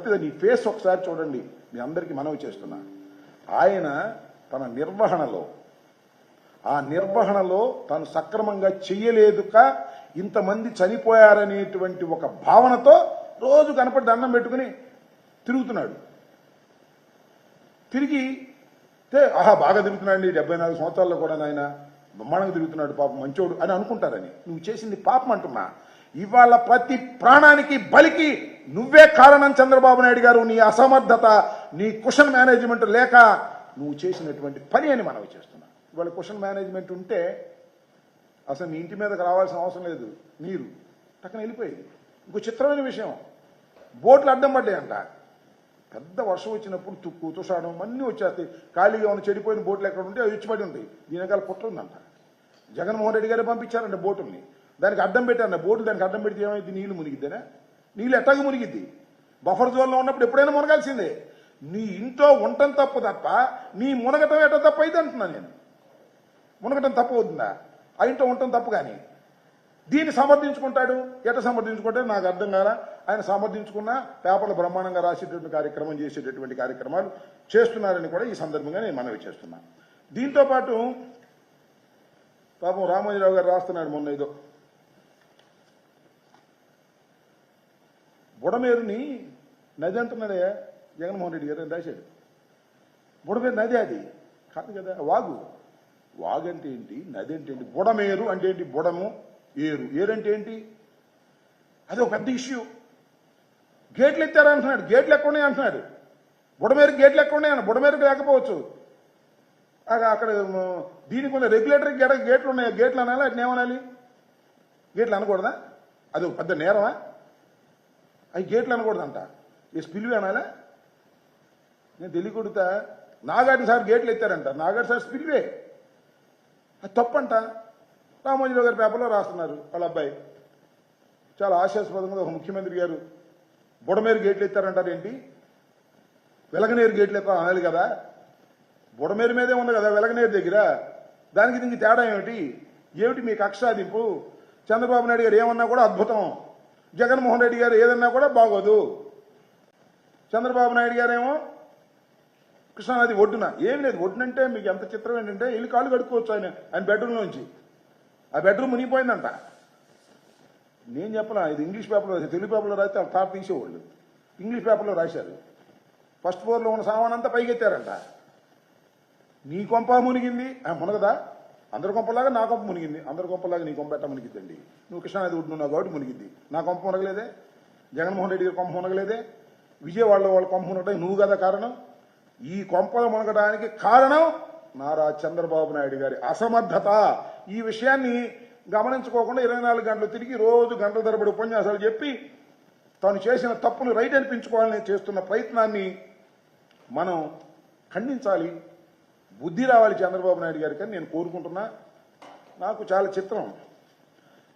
తప్పిద నీ ఫేస్ ఒకసారి చూడండి, మీ అందరికీ మనవి చేస్తున్నా. ఆయన తన నిర్వహణలో తను సక్రమంగా చెయ్యలేదుక ఇంతమంది చనిపోయారనేటువంటి ఒక భావనతో రోజు కనపడి దండం పెట్టుకుని తిరుగుతున్నాడు. తిరిగి బాగా తిరుగుతున్నాడు, 74 సంవత్సరాల్లో కూడా ఆయన బ్రహ్మాండంగా తిరుగుతున్నాడు, పాపం మంచోడు అని అనుకుంటారని. నువ్వు చేసింది పాపం అంటున్నా. ఇవాళ ప్రతి ప్రాణానికి బలికి నువ్వే కారణం చంద్రబాబు నాయుడు గారు. నీ అసమర్థత, నీ కుషన్ మేనేజ్మెంట్ లేక నువ్వు చేసినటువంటి పని అని మనవి చేస్తున్నా. ఇవాళ కుషన్ మేనేజ్మెంట్ ఉంటే అసలు మీ ఇంటి మీదకి రావాల్సిన అవసరం లేదు, నీరు టక్కన వెళ్ళిపోయేది. ఇంకో చిత్రమైన విషయం, బోట్లు అడ్డం పడ్డాయంట. పెద్ద వర్షం వచ్చినప్పుడు తుక్కు తుషాడం అన్నీ వచ్చేస్తాయి. ఖాళీగా ఉన్న చెడిపోయిన బోట్లు ఎక్కడ ఉంటే అవి ఇచ్చిపడి ఉంటాయి. దీని వెనకాల పుట్ట ఉందంట. జగన్మోహన్ రెడ్డి గారే పంపించారంట బోటుల్ని, దానికి అడ్డం పెట్టారంట. బోట్లు దానికి అడ్డం పెడితే ఏమైంది? నీళ్లు మునిగిద్దేనా? నీళ్ళు ఎట్టాగా మునిగిద్ది? బఫర్ జోన్లో ఉన్నప్పుడు ఎప్పుడైనా మునగాల్సిందే. నీ ఇంట్లో ఉండటం తప్పు తప్ప నీ మునగటం ఎట్ట తప్పు అయితే అంటున్నా నేను. మునగటం తప్పు అవుతుందా? ఆ ఇంట్లో ఉండటం తప్పు. కానీ దీన్ని సమర్థించుకుంటాడు. ఎట్లా సమర్థించుకుంటాడు నాకు అర్థం కాదా. ఆయన సమర్థించుకున్న పేపర్లు బ్రహ్మాండంగా రాసేటటువంటి కార్యక్రమం, చేసేటటువంటి కార్యక్రమాలు చేస్తున్నారని కూడా ఈ సందర్భంగా నేను మనవి చేస్తున్నా. దీంతో పాటు పాపం రామోజీరావు గారు రాస్తున్నాడు మొన్న ఏదో బుడమేరుని నది అంటున్నాడే జగన్మోహన్ రెడ్డి గారు రాశాడు. బుడమేరు నది అది కాదు కదా, వాగు. వాగు అంటే ఏంటి, నది అంటే ఏంటి? బుడమేరు అంటే ఏంటి? బుడము ఏరు అంటే ఏంటి? అది ఒక పెద్ద ఇష్యూ. గేట్లు ఎత్తారంటున్నాడు, గేట్లు ఎక్కడ ఉన్నాయి అంటున్నాడు. బుడమేరు గేట్లు ఎక్కడ ఉన్నాయి? బుడమేరుకు లేకపోవచ్చు, అక్కడ దీనికి ఉన్న రెగ్యులేటరీ గేట్లు ఉన్నాయి. గేట్లు అనాలి, అట్లా ఏమనాలి? గేట్లు అనకూడదా? అది ఒక పెద్ద నేరమా? అవి గేట్లు అనకూడదంట, ఈ స్పిల్వే అనాలా? నేను తెలియకూడతా. నాగార్జున సార్ గేట్లు ఎత్తారంట, నాగార్జున సార్ స్పిల్వే, అది తప్పంట. రామోజీరావు గారి పేపర్లో రాస్తున్నారు వాళ్ళ అబ్బాయి. చాలా ఆశాస్పదంగా ఒక ముఖ్యమంత్రి గారు బుడమేరు గేట్లు ఎత్తారంటారు ఏంటి? వెలగనేరు గేట్లు ఎత్తారు అనాలి కదా. బుడమేరు మీదే ఉంది కదా వెలగనేరు దగ్గర, దానికి దీనికి తేడా ఏమిటి మీ కక్షాదింపు? చంద్రబాబు నాయుడు గారు ఏమన్నా కూడా అద్భుతం, జగన్మోహన్ రెడ్డి గారు ఏదన్నా కూడా బాగోదు. చంద్రబాబు నాయుడు గారేమో కృష్ణానది ఒడ్డున ఏమి లేదు. ఒడ్డునంటే మీకు ఎంత చిత్రం ఏంటంటే వెళ్ళి కాళ్ళు కడుక్కోవచ్చు ఆయన బెడ్రూమ్లోంచి. ఆ బెడ్రూమ్ మునిగిపోయిందంట. నేను చెప్పనా, ఇది ఇంగ్లీష్ పేపర్లో రాశారు, తెలుగు పేపర్లో రాస్తే వాళ్ళు తాట తీసేవాళ్ళు. ఇంగ్లీష్ పేపర్లో రాశారు. ఫస్ట్ ఫ్లోర్లో ఉన్న సామాన్ అంతా పైకెత్తారంట. నీ కొంప మునిగింది, మునగదా? అందరి కొంపలాగా నా కొంప మునిగింది, అందరి కొంపలాగా నీ కొంప ఎట్ట మునిగిద్దండి? నువ్వు కృష్ణానది ఒడ్డునున్నావు కాబట్టి మునిగిద్ది. నా కొంప మునగలేదే, జగన్మోహన్ రెడ్డి గారి కొంప మునగలేదే, విజయవాడలో వాళ్ళ కొంప మునగడానికి నువ్వు కదా కారణం. ఈ కొంపలు మునగడానికి కారణం నారా చంద్రబాబు నాయుడు గారి అసమర్థత. ఈ విషయాన్ని గమనించుకోకుండా 24 గంటలు తిరిగి రోజు గంటల తరబడి ఉపన్యాసాలు చెప్పి తాను చేసిన తప్పును రైట్ అనిపించుకోవాలని చేస్తున్న ప్రయత్నాన్ని మనం ఖండించాలి. బుద్ధి రావాలి చంద్రబాబు నాయుడు గారికి అని నేను కోరుకుంటున్నా. నాకు చాలా చిత్రం,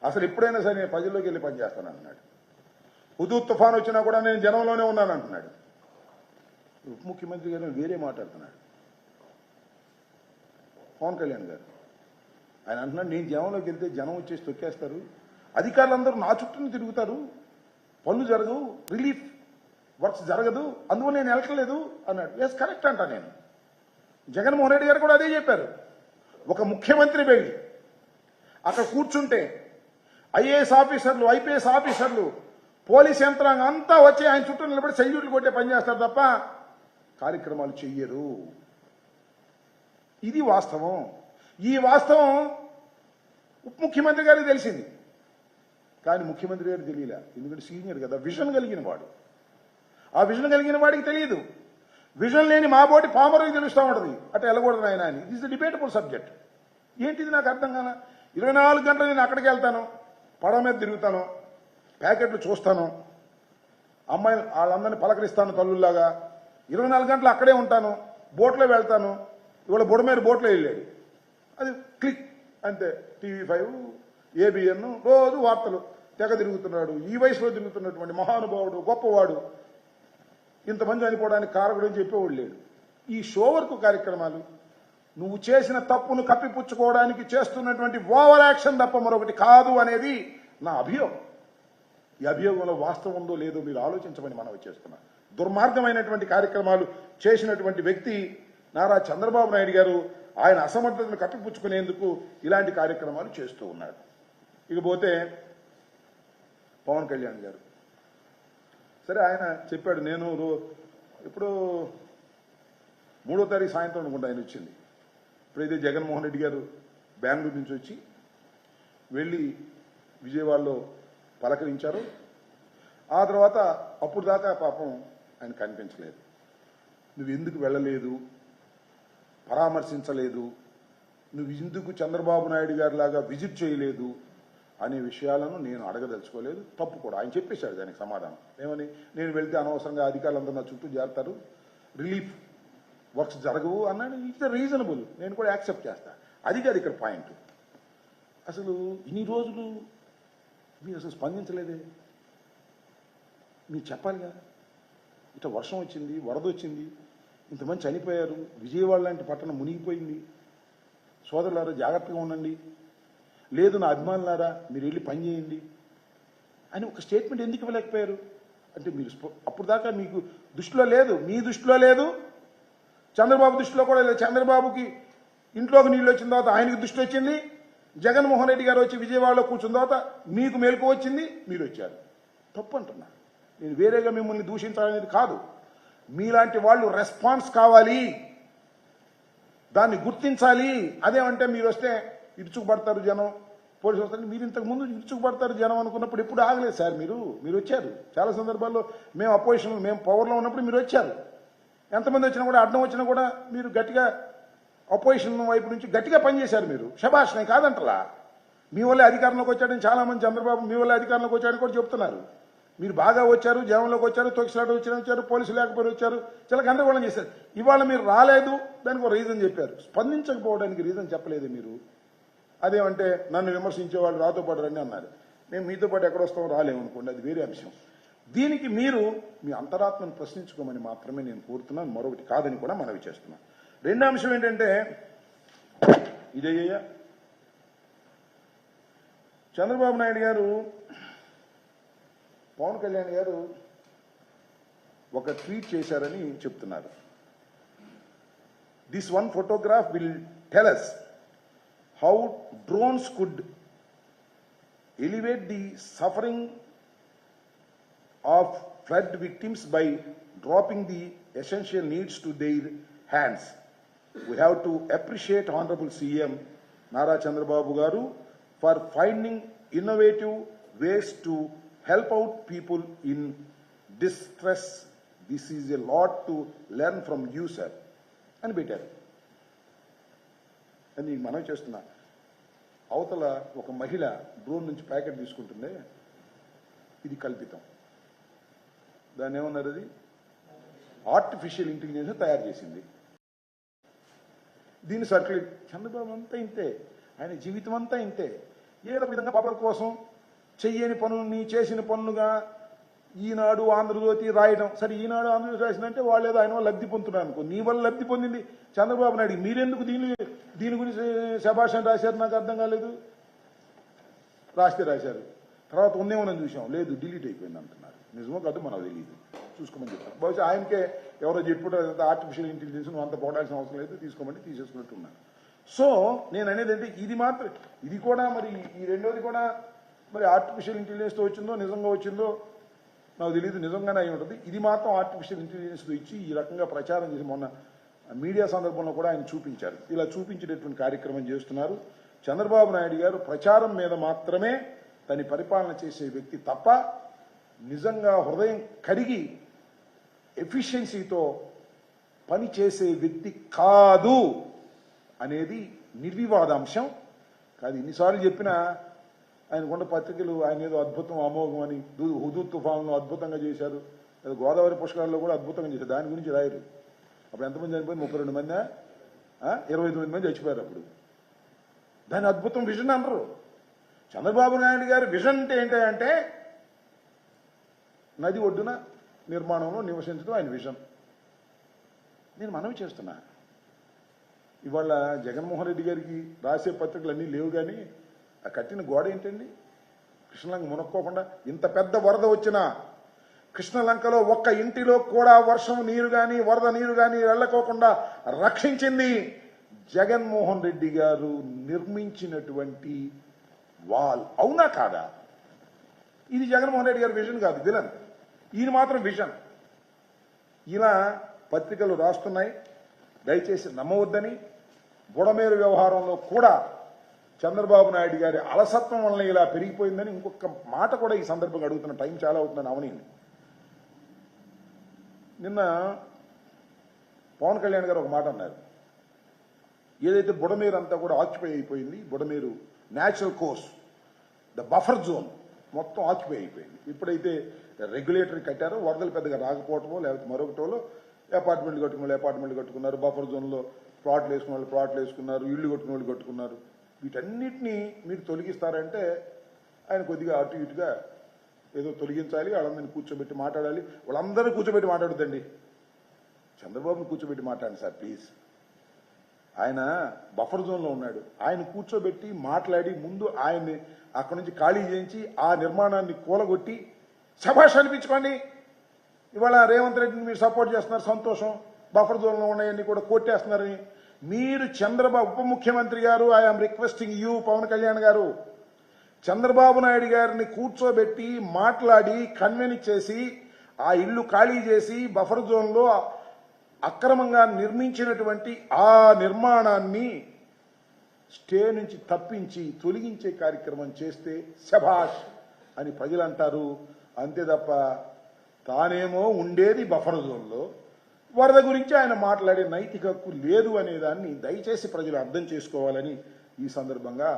అసలు ఎప్పుడైనా సరే నేను ప్రజల్లోకి వెళ్ళి పనిచేస్తాను అంటున్నాడు. హుదూద్ తుఫాన్ వచ్చినా కూడా నేను జనంలోనే ఉన్నాను అంటున్నాడు. ఉప ముఖ్యమంత్రి గారు వేరే మాట్లాడుతున్నాడు. పవన్ కళ్యాణ్ గారు ఆయన అంటున్నాడు, నేను జనంలోకి వెళ్తే జనం వచ్చేసి తొక్కేస్తారు, అధికారులందరూ నా చుట్టూ తిరుగుతారు, పనులు జరగవు, రిలీఫ్ వర్క్స్ జరగదు, అందువల్ల నేను వెళ్ళట్లేదు అన్నాడు. ఎస్ కరెక్ట్ అంట. నేను జగన్మోహన్ రెడ్డి గారు కూడా అదే చెప్పారు. ఒక ముఖ్యమంత్రి వెళ్ళి అక్కడ కూర్చుంటే ఐఏఎస్ ఆఫీసర్లు, ఐపీఎస్ ఆఫీసర్లు, పోలీస్ యంత్రాంగం అంతా వచ్చి ఆయన చుట్టూ నిలబడి సైల్యూట్లు కొట్టే పనిచేస్తారు తప్ప కార్యక్రమాలు చెయ్యరు. ఇది వాస్తవం. ఈ వాస్తవం ఉప ముఖ్యమంత్రి గారికి తెలిసింది, కానీ ముఖ్యమంత్రి గారికి తెలియలే. ఎందుకంటే సీనియర్ కదా, విజన్ కలిగిన వాడు. ఆ విజన్ కలిగిన వాడికి తెలియదు. విజన్ లేని మా బోటి పామరుకి తెలుస్తూ ఉంటుంది అట్లా వెళ్ళకూడదు ఆయన అని. This the debatable subject. ఏంటిది నాకు అర్థం కాల. 24 గంటలు నేను అక్కడికి వెళ్తాను, పడవ మీద తిరుగుతాను, ప్యాకెట్లు చూస్తాను, అమ్మాయిలు వాళ్ళందరినీ పలకరిస్తాను తల్లుల్లాగా. 24 గంటలు అక్కడే ఉంటాను, బోట్లో వెళ్తాను. ఇవాళ బుడమేరు బోట్లో వెళ్ళాడు, అది క్లిక్ అంతే. TV5, ABN రోజు వార్తలు తెగ తిరుగుతున్నాడు. ఈ వయసులో తిరుగుతున్నటువంటి మహానుభావుడు, గొప్పవాడు, ఇంతమంది చనిపోవడానికి కారకుడు అని చెప్పేవాడు లేడు. ఈ షో వర్క్ కార్యక్రమాలు నువ్వు చేసిన తప్పును కప్పిపుచ్చుకోవడానికి చేస్తున్నటువంటి ఓవర్ యాక్షన్ తప్ప మరొకటి కాదు అనేది నా అభియోగం. ఈ అభియోగంలో వాస్తవం ఉందో లేదో మీరు ఆలోచించమని మనవి చేస్తున్నా. దుర్మార్గమైనటువంటి కార్యక్రమాలు చేసినటువంటి వ్యక్తి నారా చంద్రబాబు నాయుడు గారు ఆయన అసమర్థతను కప్పిపుచ్చుకునేందుకు ఇలాంటి కార్యక్రమాలు చేస్తూ ఉన్నారు. ఇకపోతే పవన్ కళ్యాణ్ గారు సరే ఆయన చెప్పాడు, నేను ఇప్పుడు 3వ తారీఖు సాయంత్రం అనుకుంటా ఆయన వచ్చింది. ఇప్పుడైతే జగన్మోహన్ రెడ్డి గారు బెంగళూరు నుంచి వచ్చి వెళ్ళి విజయవాడలో పలకరించారు. ఆ తర్వాత అప్పుడు దాకా పాపం ఆయన కనిపించలేదు. నువ్వు ఎందుకు వెళ్ళలేదు, పరామర్శించలేదు, నువ్వు ఎందుకు చంద్రబాబు నాయుడు గారి లాగా విజిట్ చేయలేదు అనే విషయాలను నేను అడగదలుచుకోలేదు. తప్పు కూడా ఆయన చెప్పేశాడు దానికి సమాధానం. ఏమని, నేను వెళ్తే అనవసరంగా అధికారులందరూ నా చుట్టూ చేరతారు, రిలీఫ్ వర్క్స్ జరగవు అన్నాడు. ఇట్స్ రీజనబుల్, నేను కూడా యాక్సెప్ట్ చేస్తా. అది కాదు ఇక్కడ పాయింట్. అసలు ఇన్ని రోజులు మీరు అసలు స్పందించలేదే, మీరు చెప్పాలిగా. ఇట్లా వర్షం వచ్చింది, వరద వచ్చింది, ఇంతమంది చనిపోయారు, విజయవాడ లాంటి పట్టణం మునిగిపోయింది, సోదరులారా జాగ్రత్తగా ఉండండి, లేదు నా అభిమానులారా మీరు వెళ్ళి పని చేయండి అని ఒక స్టేట్మెంట్ ఎందుకు ఇవ్వలేకపోయారు? అంటే మీరు అప్పుడు దాకా మీకు దృష్టిలో లేదు, మీ దృష్టిలో లేదు, చంద్రబాబు దృష్టిలో కూడా లేదు. చంద్రబాబుకి ఇంట్లోకి నీళ్ళు వచ్చిన తర్వాత ఆయనకి దృష్టి వచ్చింది, జగన్మోహన్ రెడ్డి గారు వచ్చి విజయవాడలో కూర్చున్న తర్వాత మీకు మేలుకు వచ్చింది, మీరు వచ్చారు. తప్పు అంటున్నా. నేను వేరేగా మిమ్మల్ని దూషించాలనేది కాదు. మీలాంటి వాళ్ళు రెస్పాన్స్ కావాలి, దాన్ని గుర్తించాలి. అదేమంటే మీరు వస్తే ఇరుచుకుపడతారు జనం, పోలీసులు వస్తారు, మీరు ఇంతకు ముందు ఇరుచుకుపడతారు జనం అనుకున్నప్పుడు ఎప్పుడు ఆగలేదు సార్. మీరు వచ్చారు చాలా సందర్భాల్లో. మేము అపోజిషన్, మేము పవర్లో ఉన్నప్పుడు మీరు వచ్చారు. ఎంతమంది వచ్చినా కూడా, అడ్డం వచ్చినా కూడా మీరు గట్టిగా అపోజిషన్ వైపు నుంచి గట్టిగా పనిచేశారు. మీరు శభాష్, నేను కాదంటలా. మీ వల్లే అధికారంలోకి వచ్చాడని చాలా మంది, చంద్రబాబు మీ వల్లే అధికారంలోకి వచ్చాడని కూడా చెప్తున్నారు. మీరు బాగా వచ్చారు, జనంలోకి వచ్చారు, తొక్కిసలాట వచ్చారు, పోలీసులు లేకపోతే వచ్చారు, చాలా గందరగోళం చేశారు. ఇవాళ మీరు రాలేదు, దానికి ఒక రీజన్ చెప్పారు. స్పందించకపోవడానికి రీజన్ చెప్పలేదు మీరు. అదేమంటే నన్ను విమర్శించే వాళ్ళు రాతో పాటు రండి అన్నారు. మేము మీతో పాటు ఎక్కడొస్తామో రాలేమనుకోండి, అది వేరే అంశం. దీనికి మీరు మీ అంతరాత్మను ప్రశ్నించుకోమని మాత్రమే నేను కోరుతున్నాను, మరొకటి కాదని కూడా మనవి చేస్తున్నాను. రెండో అంశం ఏంటంటే, ఇదయ్యా చంద్రబాబు నాయుడు గారు, పవన్ కళ్యాణ్ గారు ఒక ట్వీట్ చేశారని చెప్తున్నారు. This one photograph will tell us how drones could elevate the suffering of flood victims by dropping the essential needs to their hands. We have to appreciate Honorable CM Nara Chandrababu Garu for finding innovative ways to help out people in distress. This is a lot to learn from you, sir. అని పెట్టారు. అని మనం చేస్తున్నా. అవతల ఒక మహిళ drone నుంచి packet తీసుకుంటుండే, ఇది కల్పితం. దాన్ని ఏమన్నారు, అది ఆర్టిఫిషియల్ ఇంటెలిజెన్స్ తయారు చేసింది. దీన్ని సర్క్యులేట్. చంద్రబాబు అంతా ఇంతే, ఆయన జీవితం అంతా ఇంతే. ఏదో విధంగా పబ్లిక్ కోసం చెయ్యని పనుల్ని చేసిన పనులుగా ఈనాడు ఆంధ్రజ్యోతి రాయడం. సరే, ఈనాడు ఆంధ్రజ్యోతి రాసిందంటే వాళ్ళు ఏదో ఆయన వల్ల లబ్ధి పొందుతున్నారు అనుకో. నీ వల్ల లబ్ధి పొందింది చంద్రబాబు నాయుడు. మీరెందుకు దీని గురించి శభాషణ రాశారు, నాకు అర్థం కాలేదు. రాస్తే రాశారు, తర్వాత ఉందేమో చూసాం, లేదు డిలీట్ అయిపోయింది అంటున్నారు. నిజమో కాదు మనకు తెలియదు, చూసుకోమని చెప్తారు. బహుశా ఆయనకే ఎవరో చెప్పుడు ఆర్టిఫిషియల్ ఇంటెలిజెన్స్ నువ్వు అంత పోడాల్సిన అవసరం లేదు, తీసుకోమని తీసేసుకున్నట్టున్నారు. సో నేను అనేది అంటే ఇది మాత్రం, ఇది కూడా మరి ఈ రెండోది కూడా మరి ఆర్టిఫిషియల్ ఇంటెలిజెన్స్తో వచ్చిందో నిజంగా వచ్చిందో నాకు తెలియదు, నిజంగానే అయి ఉంటుంది. ఇది మాత్రం ఆర్టిఫిషియల్ ఇంటెలిజెన్స్తో ఇచ్చి ఈ రకంగా ప్రచారం చేసి మొన్న మీడియా సందర్భంలో కూడా ఆయన చూపించారు. ఇలా చూపించేటటువంటి కార్యక్రమం చేస్తున్నారు. చంద్రబాబు నాయుడు గారు ప్రచారం మీద మాత్రమే తన పరిపాలన చేసే వ్యక్తి తప్ప నిజంగా హృదయం కరిగి ఎఫిషియన్సీతో పని చేసే వ్యక్తి కాదు అనేది నిర్వివాదాంశం కాదు. ఇన్నిసార్లు చెప్పినా ఆయన కొండ పత్రికలు ఆయన ఏదో అద్భుతం అమోఘం అని, హుదూద్ తుఫాన్లో అద్భుతంగా చేశారు, లేదా గోదావరి పుష్కరాల్లో కూడా అద్భుతంగా చేశారు. దాని గురించి రాయరు. అప్పుడు ఎంతమంది చనిపోయింది? 32 మంది, 29 మంది చచ్చిపోయారు. అప్పుడు దాని అద్భుతం విజన్ అనరు. చంద్రబాబు నాయుడు గారి విజన్ అంటే ఏంటంటే నది ఒడ్డున నిర్మాణంలో నివసించడం ఆయన విజన్. నేను మనవి చేస్తున్నా, ఇవాళ జగన్మోహన్ రెడ్డి గారికి రాసే పత్రికలు అన్నీ లేవు, కానీ ఆ కట్టిన గోడ ఏంటండి? కృష్ణలంగా మునక్కోకుండా ఇంత పెద్ద వరద వచ్చినా కృష్ణలంకలో ఒక్క ఇంటిలో కూడా వర్షం నీరు కానీ వరద నీరు కానీ వెళ్ళకోకుండా రక్షించింది జగన్మోహన్ రెడ్డి గారు నిర్మించినటువంటి వాల్. అవునా కాదా? ఇది జగన్మోహన్ రెడ్డి గారి విజన్ కాదు, విలన్. ఈయన మాత్రం విజన్. ఇలా పత్రికలు రాస్తున్నాయి, దయచేసి నమ్మవద్దని. బుడమేరు వ్యవహారంలో కూడా చంద్రబాబు నాయుడు గారి అలసత్వం వలన ఇలా పెరిగిపోయిందని ఇంకొక మాట కూడా ఈ సందర్భంగా అడుగుతున్న. టైం చాలా అవుతుందని అవనీని. నిన్న పవన్ కళ్యాణ్ గారు ఒక మాట అన్నారు. ఏదైతే బుడమేరు అంతా కూడా ఆక్యుపై అయిపోయింది, Budameru natural course, the buffer zone మొత్తం ఆక్యుపై అయిపోయింది. ఇప్పుడైతే రెగ్యులేటరీ కట్టారో వరదలు పెద్దగా రాకపోవటమో లేకపోతే మరొకటోలో అపార్ట్మెంట్లు కట్టుకున్న వాళ్ళు అపార్ట్మెంట్లు కట్టుకున్నారు, బఫర్ జోన్లో ప్లాట్లు వేసుకున్న వాళ్ళు ప్లాట్లు వేసుకున్నారు, ఇళ్ళు కట్టుకున్న వాళ్ళు కట్టుకున్నారు. వీటన్నిటినీ మీరు తొలగిస్తారంటే ఆయన కొద్దిగా అటు ఇటుగా ఏదో తొలగించాలి, వాళ్ళందరినీ కూర్చోబెట్టి మాట్లాడాలి. వాళ్ళందరూ కూర్చోబెట్టి మాట్లాడుద్దండి, చంద్రబాబుని కూర్చోబెట్టి మాట్లాడండి సార్ ప్లీజ్. ఆయన బఫర్ జోన్లో ఉన్నాడు, ఆయన కూర్చోబెట్టి మాట్లాడి ముందు ఆయన్ని అక్కడి నుంచి ఖాళీ చేయించి ఆ నిర్మాణాన్ని కూలగొట్టి శభాష్ అనిపించుకోండి. ఇవాళ రేవంత్ రెడ్డిని మీరు సపోర్ట్ చేస్తున్నారు, సంతోషం. బఫర్ జోన్లో ఉన్నాయన్నీ కూడా కొట్టేస్తున్నారని మీరు చంద్రబాబు ఉప ముఖ్యమంత్రి గారు, I'm requesting you Pawan Kalyan గారు, చంద్రబాబు నాయుడు గారిని కూర్చోబెట్టి మాట్లాడి కన్విన్స్ చేసి ఆ ఇల్లు ఖాళీ చేసి బఫర్ జోన్లో అక్రమంగా నిర్మించినటువంటి ఆ నిర్మాణాన్ని స్టే నుంచి తప్పించి తొలగించే కార్యక్రమం చేస్తే శభాష్ అని ప్రజలు అంటారు. అంతే తప్ప తానేమో ఉండేది బఫర్ జోన్లో, వరద గురించి ఆయన మాట్లాడే నైతిక హక్కు లేదు అనే దాన్ని దయచేసి ప్రజలు అర్థం చేసుకోవాలని ఈ సందర్భంగా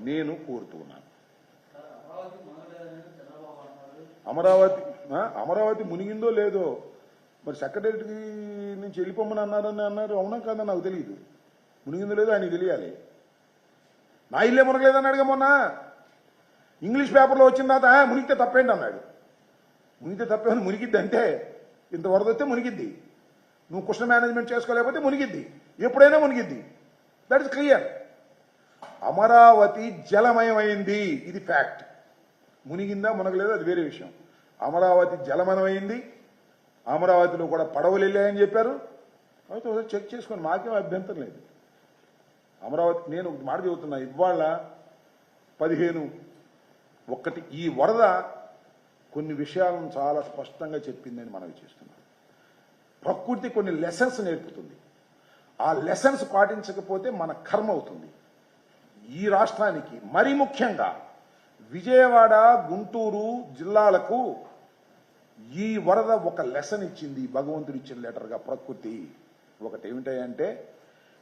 నేను కోరుతున్నాను. అమరావతి మునిగిందో లేదో మరి సెక్రటరీ నుంచి వెళ్ళిపోమని అన్నారు. అవునా కాదా నాకు తెలియదు. మునిగిందో లేదో ఆయనకి తెలియాలి. నా ఇల్లే మునగలేదని అడిగా మొన్న. ఇంగ్లీష్ పేపర్లో వచ్చిన తర్వాత మునిగితే తప్పేంటి అన్నాడు. మునిగితే తప్పేమని మునిగిద్ది అంటే ఇంత వరద వస్తే మునిగిద్ది, నువ్వు కృష్ణ మేనేజ్మెంట్ చేసుకోలేకపోతే మునిగిద్ది, ఎప్పుడైనా మునిగిద్ది. That is clear. అమరావతి జలమయమైంది, ఇది ఫ్యాక్ట్. మునిగిందా మునగలేదో అది వేరే విషయం. అమరావతి జలమయమైంది, అమరావతిలో కూడా పడవలు వెళ్ళాయని చెప్పారు. అయితే ఒకసారి చెక్ చేసుకొని మాకేం అభ్యంతరం లేదు. అమరావతి నేను ఒక మాట చెబుతున్నా, ఇవాళ 15/1 ఈ వరద కొన్ని విషయాలను చాలా స్పష్టంగా చెప్పిందని మనవి చేస్తున్నాం. ప్రకృతి కొన్ని లెసన్స్ నేర్పుతుంది. ఆ లెసన్స్ పాటించకపోతే మన కర్మ అవుతుంది. ఈ రాష్ట్రానికి మరీ ముఖ్యంగా విజయవాడ, గుంటూరు జిల్లాలకు ఈ వరద ఒక లెసన్ ఇచ్చింది, భగవంతుడు ఇచ్చిన లెటర్గా ప్రకృతి. ఒకటి ఏమిటంటే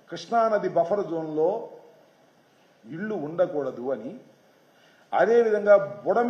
కృష్ణానది బఫర్ జోన్లో ఇళ్ళు ఉండకూడదు అని, అదేవిధంగా బుడమే